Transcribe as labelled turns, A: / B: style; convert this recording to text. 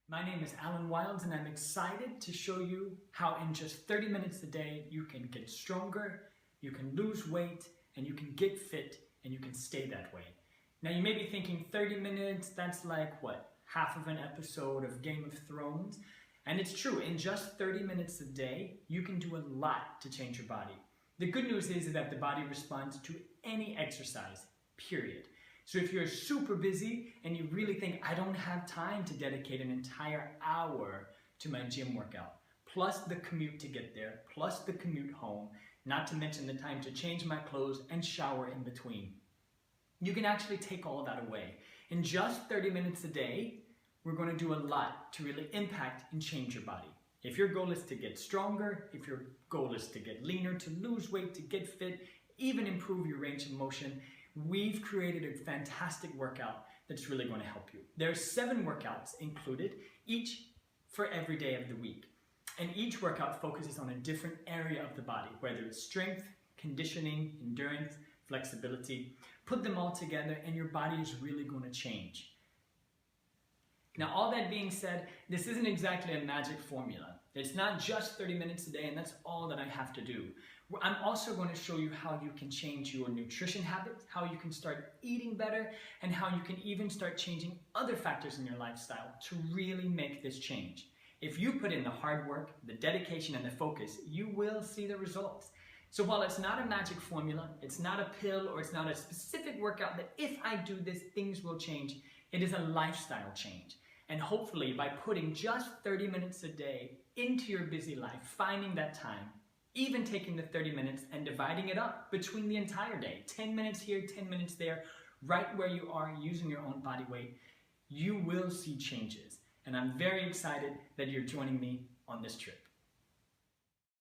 A: My name is Alan Wilds and I'm excited to show you how in just 30 minutes a day you can get stronger, you can lose weight, and you can get fit, and you can stay that way. Now you may be thinking 30 minutes, that's like what? Half of an episode of Game of Thrones? And it's true, in just 30 minutes a day, you can do a lot to change your body. The good news is that the body responds to any exercise, period. So if you're super busy and you really think, I don't have time to dedicate an entire hour to my gym workout, plus the commute to get there, plus the commute home, not to mention the time to change my clothes and shower in between, you can actually take all of that away. In just 30 minutes a day, we're going to do a lot to really impact and change your body. If your goal is to get stronger, if your goal is to get leaner, to lose weight, to get fit, even improve your range of motion, we've created a fantastic workout that's really going to help you. There are 7 workouts included, each for every day of the week. And each workout focuses on a different area of the body, whether it's strength, conditioning, endurance, flexibility. Put them all together and your body is really going to change. Now, all that being said, this isn't exactly a magic formula. It's not just 30 minutes a day and that's all that I have to do. I'm also going to show you how you can change your nutrition habits, how you can start eating better, and how you can even start changing other factors in your lifestyle to really make this change. If you put in the hard work, the dedication, and the focus, you will see the results. So while it's not a magic formula, it's not a pill, or it's not a specific workout that if I do this, things will change, it is a lifestyle change. And hopefully by putting just 30 minutes a day into your busy life, finding that time, even taking the 30 minutes and dividing it up between the entire day, 10 minutes here, 10 minutes there, right where you are using your own body weight, you will see changes. And I'm very excited that you're joining me on this trip.